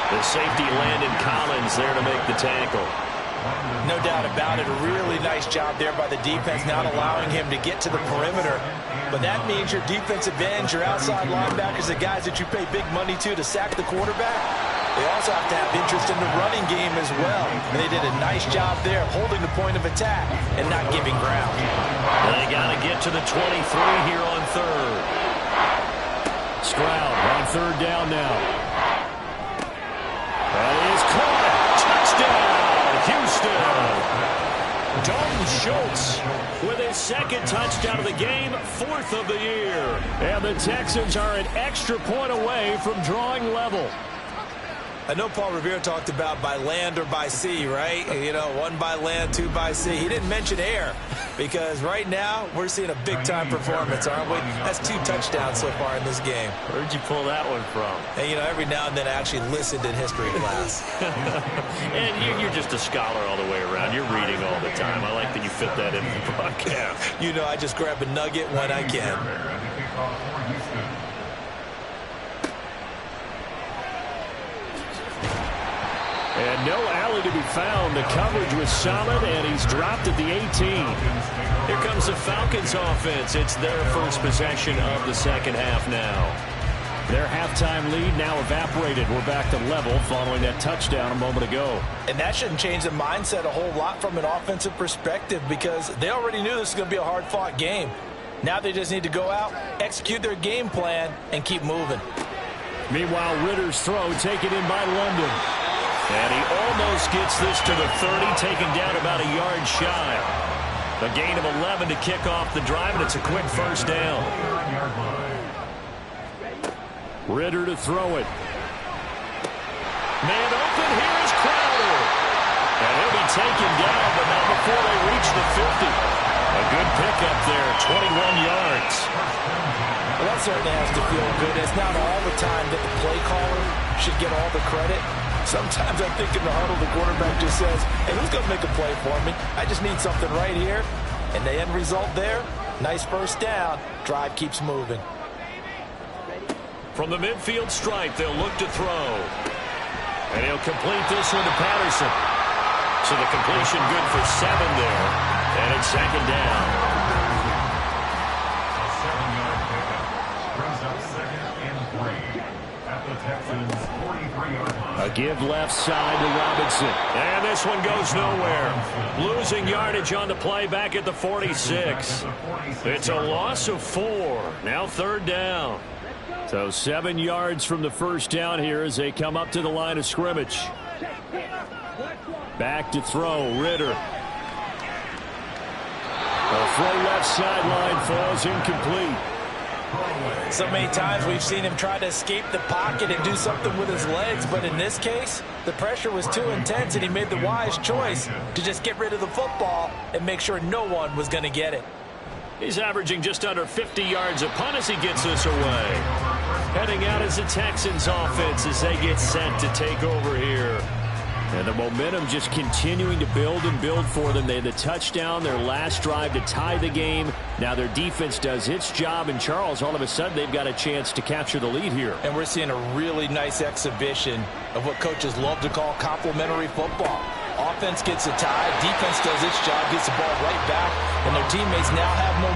The safety Landon Collins there to make the tackle. No doubt about it. A really nice job there by the defense, not allowing him to get to the perimeter. But that means your defensive ends, your outside linebackers, the guys that you pay big money to sack the quarterback, they also have to have interest in the running game as well. And they did a nice job there holding the point of attack and not giving ground. They got to get to the 23 here on 3rd. Stroud on 3rd down now. That is caught. Touchdown, Houston. Dalton Schultz with his 2nd touchdown of the game, 4th of the year. And the Texans are an extra point away from drawing level. I know Paul Revere talked about by land or by sea, right? You know, 1 by land, 2 by sea. He didn't mention air because right now we're seeing a big-time performance, aren't we? That's 2 touchdowns so far in this game. Where'd you pull that one from? And, you know, every now and then I actually listened in history class. And you're just a scholar all the way around. You're reading all the time. I like that you fit that in the broadcast. You know, I just grab a nugget when I can. And no alley to be found. The coverage was solid, and he's dropped at the 18. Here comes the Falcons offense. It's their first possession of the 2nd half now. Their halftime lead now evaporated. We're back to level following that touchdown a moment ago. And that shouldn't change the mindset a whole lot from an offensive perspective because they already knew this was going to be a hard-fought game. Now they just need to go out, execute their game plan, and keep moving. Meanwhile, Ritter's throw taken in by London. And he almost gets this to the 30, taken down about a yard shy. A gain of 11 to kick off the drive, and it's a quick 1st down. Ritter to throw it. Man open, here is Crowder. And he'll be taken down, but not before they reach the 50. A good pickup there, 21 yards. Well, that certainly has to feel good. It's not all the time that the play caller should get all the credit. Sometimes I think in the huddle, the quarterback just says, hey, who's going to make a play for me? I just need something right here. And the end result there, nice 1st down. Drive keeps moving. From the midfield stripe, they'll look to throw. And he'll complete this one to Patterson. So the completion good for 7 there. And it's 2nd down. A 7-yard pickup brings up 2nd and 3 at the Texans' 43-yard line. A give left side to Robinson. And this one goes nowhere. Losing yardage on the play back at the 46. It's a loss of 4. Now 3rd down. So 7 yards from the 1st down here as they come up to the line of scrimmage. Back to throw, Ritter. A throw left sideline falls incomplete. So many times we've seen him try to escape the pocket and do something with his legs, but in this case, the pressure was too intense and he made the wise choice to just get rid of the football and make sure no one was going to get it. He's averaging just under 50 yards a punt as he gets this away. Heading out as the Texans offense as they get set to take over here. And the momentum just continuing to build and build for them. They had the touchdown, their last drive to tie the game. Now their defense does its job, and Charles, all of a sudden, they've got a chance to capture the lead here. And we're seeing a really nice exhibition of what coaches love to call complementary football. Offense gets a tie, defense does its job, gets the ball right back, and their teammates now have no...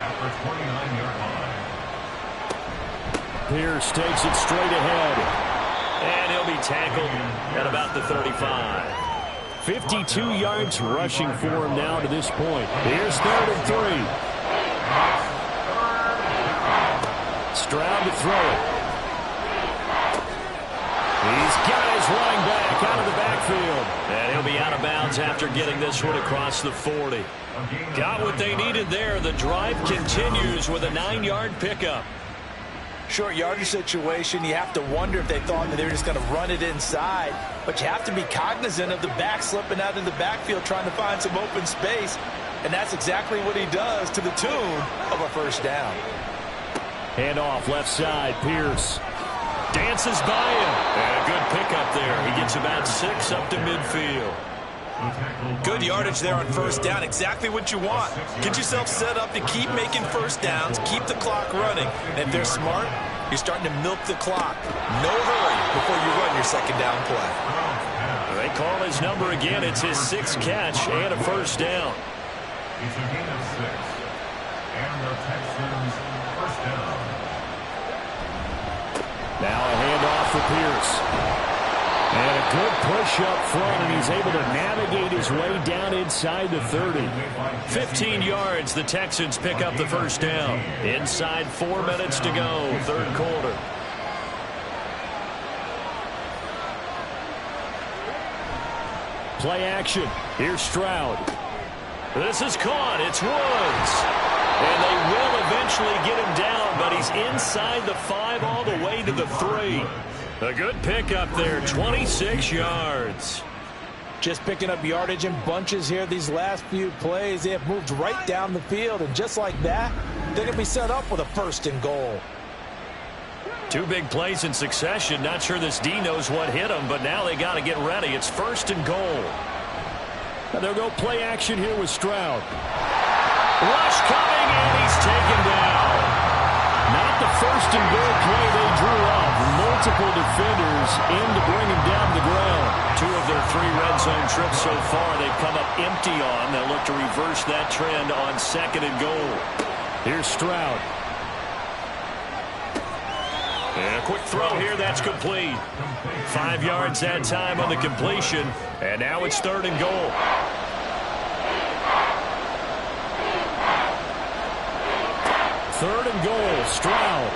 Pierce takes it straight ahead. And he'll be tackled at about the 35. 52 yards rushing for him now to this point. Here's 3rd and 3. Stroud to throw it. He's got his running back out of the backfield. And he'll be out of bounds after getting this one across the 40. Got what they needed there. The drive continues with a 9-yard pickup. Short yardage situation, you have to wonder if they thought that they were just going to run it inside. But you have to be cognizant of the back slipping out of the backfield trying to find some open space. And that's exactly what he does to the tune of a first down. Hand off left side, Pierce. Dances by him. And a good pickup there. He gets about 6 up to midfield. Good yardage there on first down. Exactly what you want. Get yourself set up to keep making first downs, keep the clock running. And if they're smart, you're starting to milk the clock. No hurry before you run your second down play. They call his number again. It's his 6th catch and a first down. It's a gain of 6. And the Texans first down. Now a handoff for Pierce. And a good push up front, and he's able to navigate his way down inside the 30. 15 yards, the Texans pick up the first down. Inside 4 minutes to go, 3rd quarter. Play action. Here's Stroud. This is caught. It's Woods. And they will eventually get him down, but he's inside the 5 all the way to the 3. A good pickup there, 26 yards. Just picking up yardage in bunches here these last few plays. They have moved right down the field, and just like that, they're going to be set up with a 1st and goal. 2 big plays in succession. Not sure this D knows what hit him, but now they got to get ready. It's 1st and goal. Now they'll go play action here with Stroud. Rush coming, and he's taken down. Not the 1st and goal play they drew up. Multiple defenders in to bring him down to the ground. 2 of their 3 red zone trips so far they've come up empty on. They'll look to reverse that trend on 2nd and goal. Here's Stroud. And a quick throw here, that's complete. 5 yards that time on the completion. And now it's 3rd and goal. Third and goal, Stroud.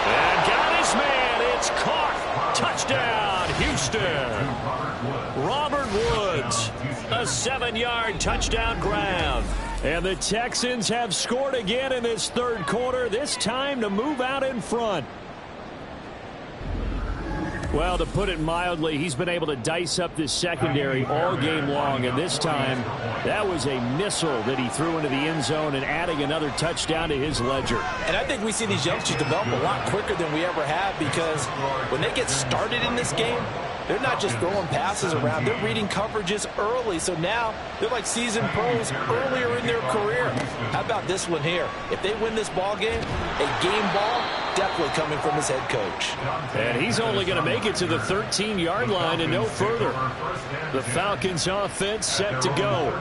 And got his man. It's caught. Touchdown, Houston. Robert Woods, a 7-yard touchdown grab. And the Texans have scored again in this 3rd quarter, this time to move out in front. Well, to put it mildly, he's been able to dice up this secondary all game long, and this time that was a missile that he threw into the end zone and adding another touchdown to his ledger. And I think we see these youngsters develop a lot quicker than we ever have, because when they get started in this game, they're not just throwing passes around. They're reading coverages early, so now they're like seasoned pros earlier in their career. How about this one here? If they win this ball game, a game ball definitely coming from his head coach. And he's only going to make it to the 13-yard line and no further. The Falcons offense set to go.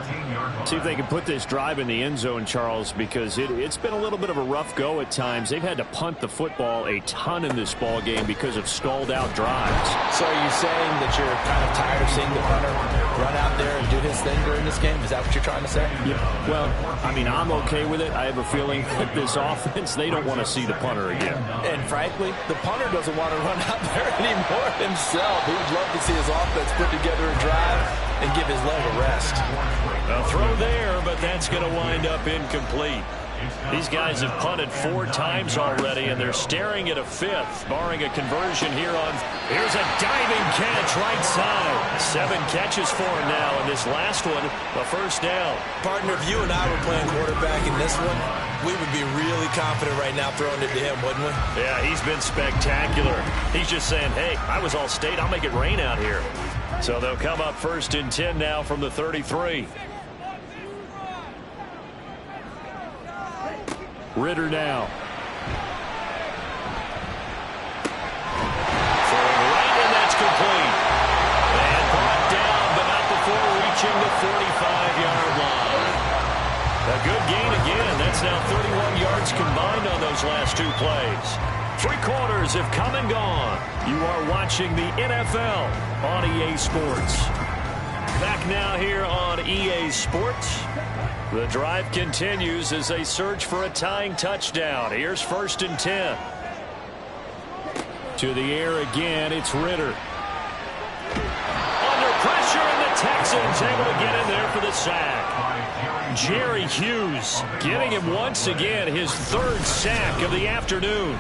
See if they can put this drive in the end zone, Charles, because it's been a little bit of a rough go at times. They've had to punt the football a ton in this ball game because of stalled-out drives. So are you saying that you're kind of tired of seeing the punter run out there and do his thing during this game? Is that what you're trying to say? Yeah. Well, I mean, I'm okay with it. I have a feeling that this offense, they don't want to see the punter again. And frankly, the punter doesn't want to run out there anymore himself. He would love to see his offense put together a drive and give his leg a rest. A throw there, but that's going to wind up incomplete. These guys have punted 4 times already, and they're staring at a 5th, barring a conversion here on. Here's a diving catch right side. 7 catches for him now, and this last one, a first down. Partner, if you and I were playing quarterback in this one, we would be really confident right now throwing it to him, wouldn't we? Yeah, he's been spectacular. He's just saying, hey, I was all state. I'll make it rain out here. So they'll come up 1st and 10 now from the 33. Ritter now. Throwing right, and that's complete. And brought down, but not before reaching the 45-yard line. A good gain again. That's now 31 yards combined on those last 2 plays. 3 quarters have come and gone. You are watching the NFL on EA Sports. Back now here on EA Sports. The drive continues as they search for a tying touchdown. Here's 1st and 10. To the air again, it's Ritter. Under pressure, and the Texans able to get in there for the sack. Jerry Hughes getting him once again, his 3rd sack of the afternoon.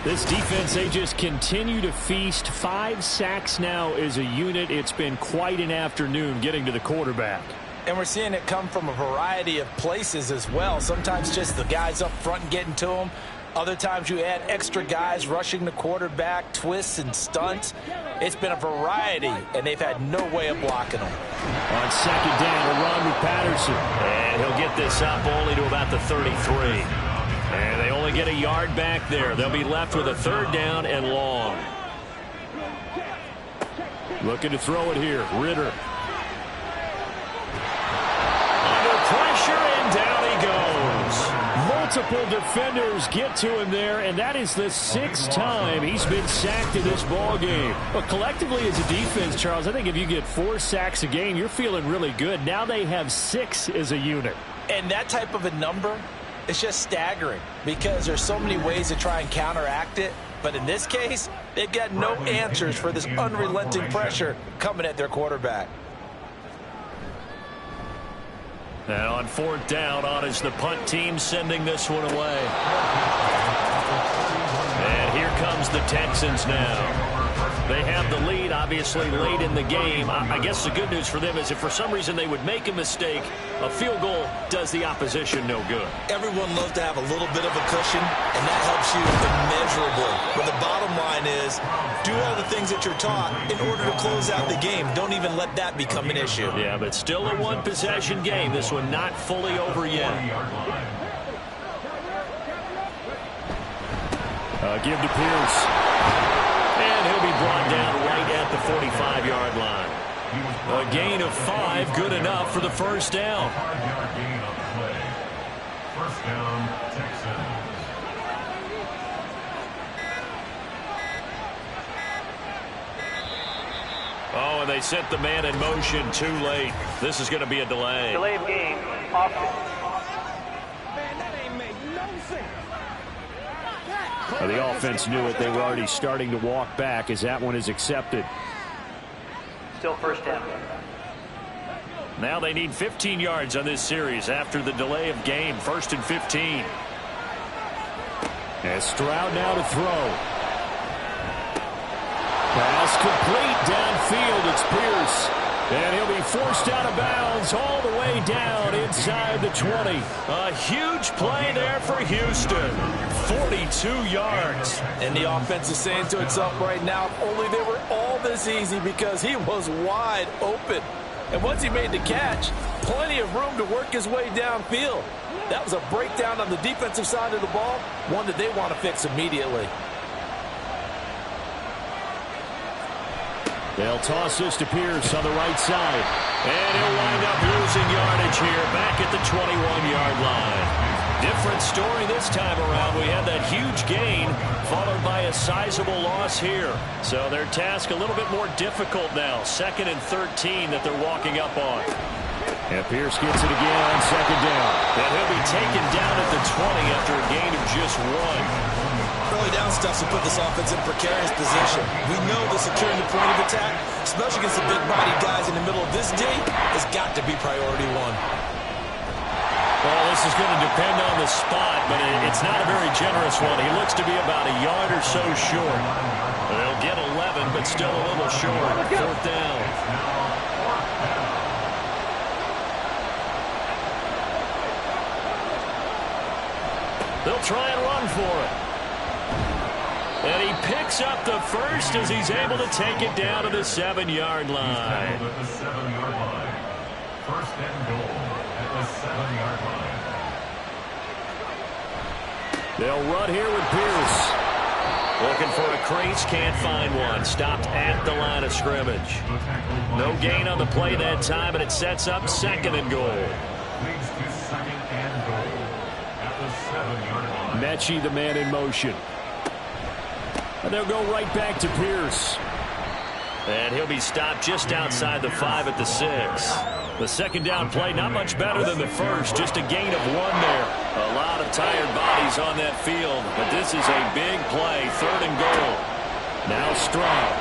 This defense, they just continue to feast. 5 sacks now as a unit. It's been quite an afternoon getting to the quarterback. And we're seeing it come from a variety of places as well. Sometimes just the guys up front getting to him. Other times you add extra guys rushing the quarterback, twists and stunts. It's been a variety, and they've had no way of blocking them. On 2nd down, a run with Patterson. And he'll get this up only to about the 33. And they only get a yard back there. They'll be left with a 3rd down and long. Looking to throw it here, Ritter. Pressure, and down he goes. Multiple defenders get to him there, and that is the 6th time he's been sacked in this ball game. But collectively as a defense, Charles, I think if you get 4 sacks a game, you're feeling really good. Now they have 6 as a unit. And that type of a number is just staggering because there's so many ways to try and counteract it. But in this case, they've got no answers for this unrelenting pressure coming at their quarterback. Now on 4th down, on is the punt team sending this one away. And here comes the Texans now. They have the lead, obviously, late in the game. I guess the good news for them is if for some reason they would make a mistake, a field goal does the opposition no good. Everyone loves to have a little bit of a cushion, and that helps you immeasurably. But the bottom line is, do all the things that you're taught in order to close out the game. Don't even let that become an issue. Yeah, but still a 1-possession game. This one not fully over yet. Give to Pierce. And he'll be brought down right at the 45-yard line. A gain of 5, good enough for the 1st down. 5-yard gain on the play. 1st down, Texans. Oh, and they sent the man in motion too late. This is going to be a delay. Delay of game, offense. The offense knew it. They were already starting to walk back as that one is accepted. Still 1st down. Now they need 15 yards on this series after the delay of game. 1st and 15. And Stroud now to throw. Pass complete downfield. It's Pierce. And he'll be forced out of bounds all the way down inside the 20. A huge play there for Houston. 42 yards. And the offense is saying to itself right now, if only they were all this easy, because he was wide open. And once he made the catch, plenty of room to work his way downfield. That was a breakdown on the defensive side of the ball, one that they want to fix immediately. They'll toss this to Pierce on the right side. And he'll wind up losing yardage here back at the 21-yard line. Different story this time around. We had that huge gain followed by a sizable loss here. So their task a little bit more difficult now. 2nd and 13 that they're walking up on. And Pierce gets it again on 2nd down. And he'll be taken down at the 20 after a gain of just 1. Early down stuff to put this offense in a precarious position. We know that securing the point of attack, especially against the big-bodied guys in the middle of this D, has got to be priority 1. Well, this is going to depend on the spot, but it's not a very generous one. He looks to be about a yard or so short. They'll get 11, but still a little short. Fourth down. They'll try and run for it. And he picks up the first as he's able to take it down to the 7-yard line. At the 7-yard line. First and goal at the 7-yard line. They'll run here with Pierce. Looking for a crease, can't find one. Stopped at the line of scrimmage. No gain on the play that time, and it sets up second and goal. Leads to second and goal at the 7-yard line. Mechie, the man in motion. And they'll go right back to Pierce. And he'll be stopped just outside the 5 at the 6. The second down play, not much better than the first, just a gain of 1 there. A lot of tired bodies on that field, but this is a big play, third and goal. Now Stroud.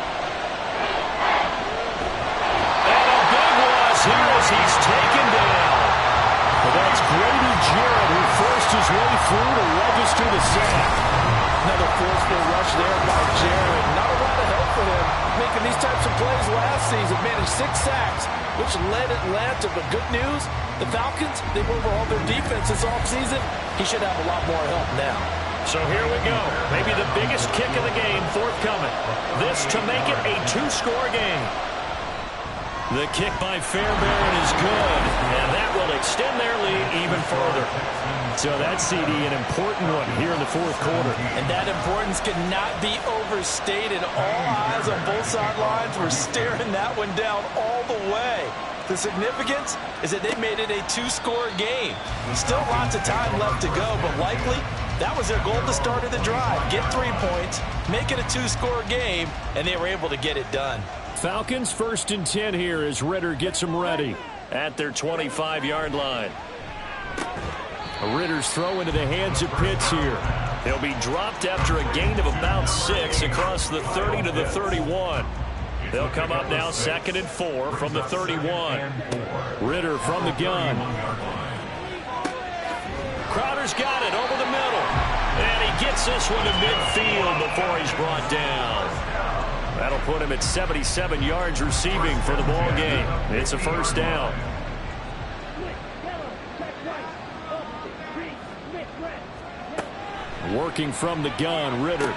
And a big loss here as he's taken down. Well, that's Grady Jarrett who forced his way through to register the sack. Another forceful rush there by Jarrett. Not a lot of help for him making these types of plays last season. Managed 6 sacks, which led Atlanta. But good news, the Falcons, they've overhauled their defense this offseason. He should have a lot more help now. So here we go. Maybe the biggest kick of the game forthcoming. This to make it a 2-score game. The kick by Fairbairn is good, and that will extend their lead even further. So that's, CD, an important one here in the fourth quarter. And that importance cannot be overstated. All eyes on both sidelines were staring that one down all the way. The significance is that they made it a 2-score game. Still lots of time left to go, but likely that was their goal at the start of the drive. Get 3 points, make it a 2-score game, and they were able to get it done. Falcons 1st and 10 here as Ritter gets them ready. At their 25-yard line. Ritter's throw into the hands of Pitts here. He'll be dropped after a gain of about 6 across the 30 to the 31. They'll come up now 2nd and 4 from the 31. Ritter from the gun. Crowder's got it over the middle. And he gets this one to midfield before he's brought down. That'll put him at 77 yards receiving for the ball game. It's a first down. Working from the gun, Ritter.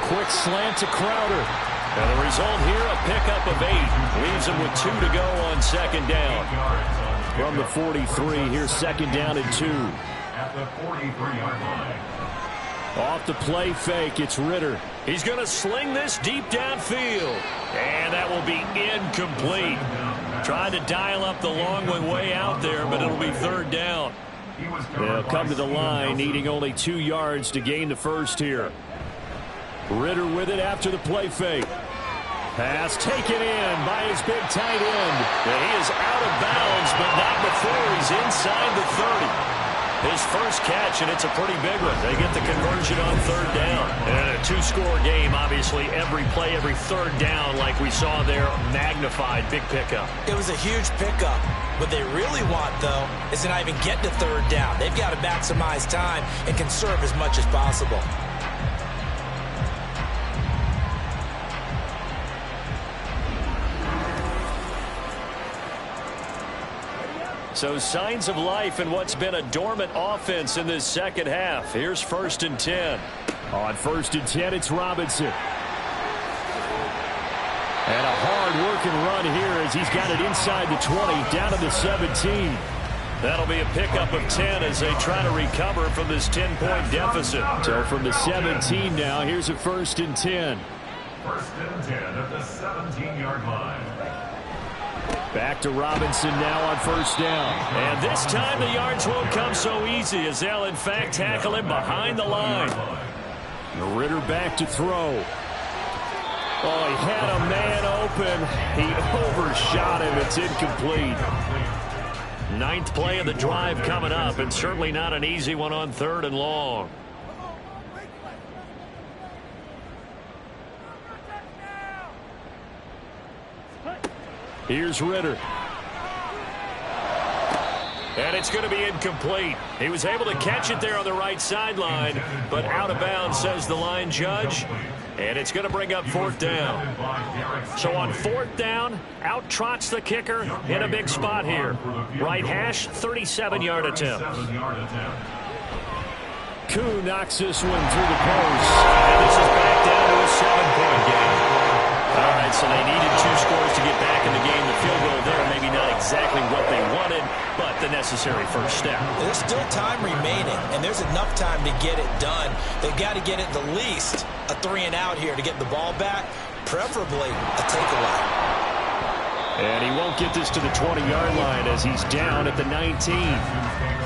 Quick slant to Crowder. And the result here, a pickup of 8. Leaves him with 2 to go on 2nd down. From the 43, here's 2nd down and 2. At the 43-yard line. Off the play fake, it's Ritter. He's going to sling this deep downfield. And that will be incomplete. Trying to dial up the long one way out there, but it'll be 3rd down. They'll come to the line, needing only 2 yards to gain the first here. Ritter with it after the play fake. Pass taken in by his big tight end. And he is out of bounds, but not before he's inside the 30. His first catch, and it's a pretty big one. They get the conversion on 3rd down. And a 2-score game, obviously, every play, every 3rd down, like we saw there, magnified, big pickup. It was a huge pickup. What they really want, though, is to not even get to 3rd down. They've got to maximize time and conserve as much as possible. So signs of life in what's been a dormant offense in this second half. Here's 1st and 10. On 1st and 10, it's Robinson. And a hard-working run here as he's got it inside the 20, down to the 17. That'll be a pickup of 10 as they try to recover from this 10-point deficit. So from the 17 now, here's a 1st and 10. 1st and 10 at the 17-yard line. Back to Robinson now on 1st down. And this time the yards won't come so easy as they'll, in fact, tackle him behind the line. Ritter back to throw. Oh, he had a man open. He overshot him. It's incomplete. 9th play of the drive coming up, and certainly not an easy one on 3rd and long. Here's Ritter. And it's going to be incomplete. He was able to catch it there on the right sideline, but out of bounds, says the line judge. And it's going to bring up 4th down. So on 4th down, out trots the kicker in a big spot here. Right hash, 37-yard attempt. Koo knocks this one through the post. And this is back down to a 7-point game. All right, so they needed 2 scores to get back in the game. The field goal there, maybe not exactly what they wanted, but the necessary first step. There's still time remaining, and there's enough time to get it done. They've got to get it the least a 3-and-out here to get the ball back, preferably a takeaway. And he won't get this to the 20-yard line as he's down at the 19.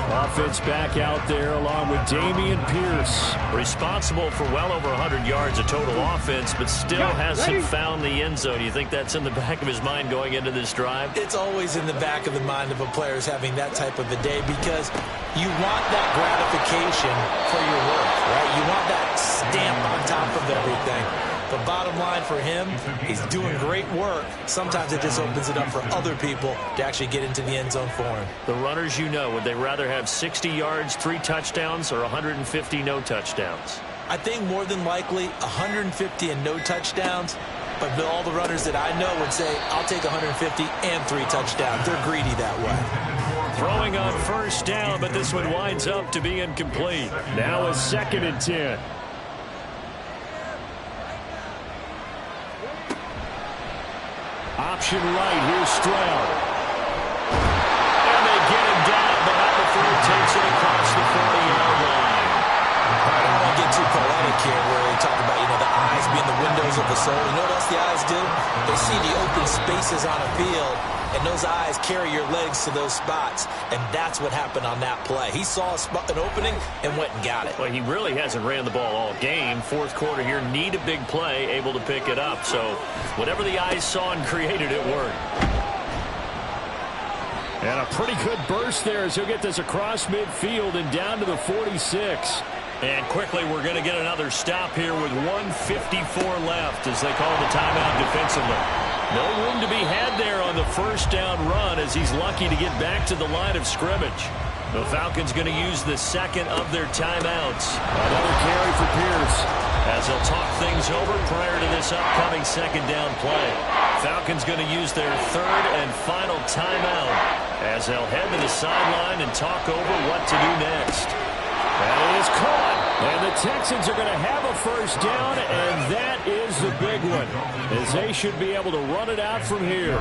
Offense back out there along with Dameon Pierce. Responsible for well over 100 yards of total offense, but still hasn't found the end zone. You think that's in the back of his mind going into this drive? It's always in the back of the mind of a player who's having that type of a day because you want that gratification for your work, right? You want that stamp on top of everything. But bottom line for him, he's doing great work. Sometimes it just opens it up for other people to actually get into the end zone for him. The runners, you know, would they rather have 60 yards, 3 touchdowns, or 150 no touchdowns? I think more than likely 150 and no touchdowns. But all the runners that I know would say, I'll take 150 and 3 touchdowns. They're greedy that way. Throwing on 1st down, but this one winds up to be incomplete. Now a 2nd and 10. Option right, here's Stroud. And they get him down, but not before he takes it across the 40-yard line. I don't want to get too poetic here where they talk about, the eyes being the windows of the soul. You know what else the eyes do? They see the open spaces on a field, and those eyes carry your legs to those spots. And that's what happened on that play. He saw an opening and went and got it. Well, he really hasn't ran the ball all game. 4th quarter here, need a big play, able to pick it up. So whatever the eyes saw and created, it worked. And a pretty good burst there as he'll get this across midfield and down to the 46. And quickly, we're going to get another stop here with 1:54 left as they call the timeout defensively. No room to be had there on the 1st down run as he's lucky to get back to the line of scrimmage. The Falcons going to use the 2nd of their timeouts. Another carry for Pierce. As they'll talk things over prior to this upcoming 2nd down play. Falcons going to use their 3rd and final timeout as they'll head to the sideline and talk over what to do next. That is caught. And the Texans are going to have a 1st down, and that is the big one, as they should be able to run it out from here.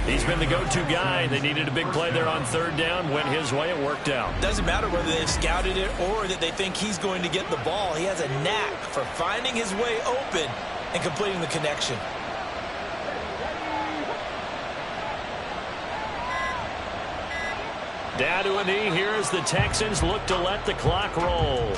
He's been the go-to guy. They needed a big play there on 3rd down. Went his way. It worked out. Doesn't matter whether they've scouted it or that they think he's going to get the ball. He has a knack for finding his way open and completing the connection. Down to a knee here as the Texans look to let the clock roll.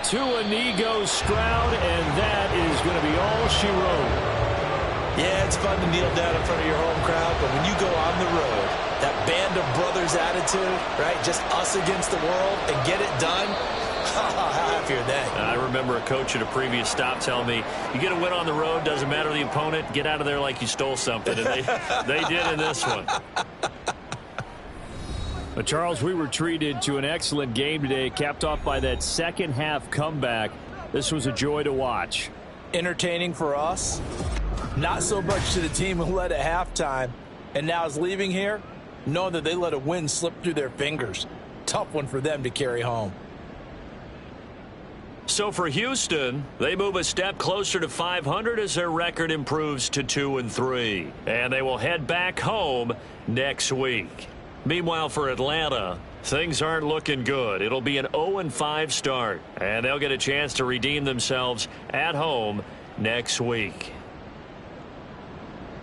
To a knee goes Stroud, and that is going to be all she wrote. Yeah, it's fun to kneel down in front of your home crowd, but when you go on the road, that band of brothers attitude, right, just us against the world, and get it done, how happy are they? I remember a coach at a previous stop telling me, you get a win on the road, doesn't matter the opponent, get out of there like you stole something. And they did in this one. But Charles, we were treated to an excellent game today, capped off by that 2nd half comeback. This was a joy to watch. Entertaining for us, not so much to the team who led at halftime and now is leaving here, knowing that they let a win slip through their fingers. Tough one for them to carry home. So for Houston, they move a step closer to 500 as their record improves to 2-3. And they will head back home next week. Meanwhile, for Atlanta, things aren't looking good. It'll be an 0-5 start, and they'll get a chance to redeem themselves at home next week.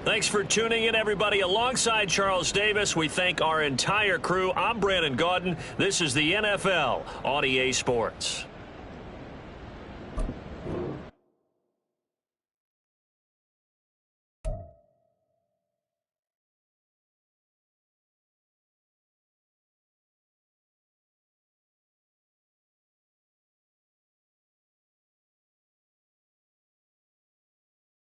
Thanks for tuning in, everybody. Alongside Charles Davis, we thank our entire crew. I'm Brandon Gaudin. This is the NFL on EA Sports.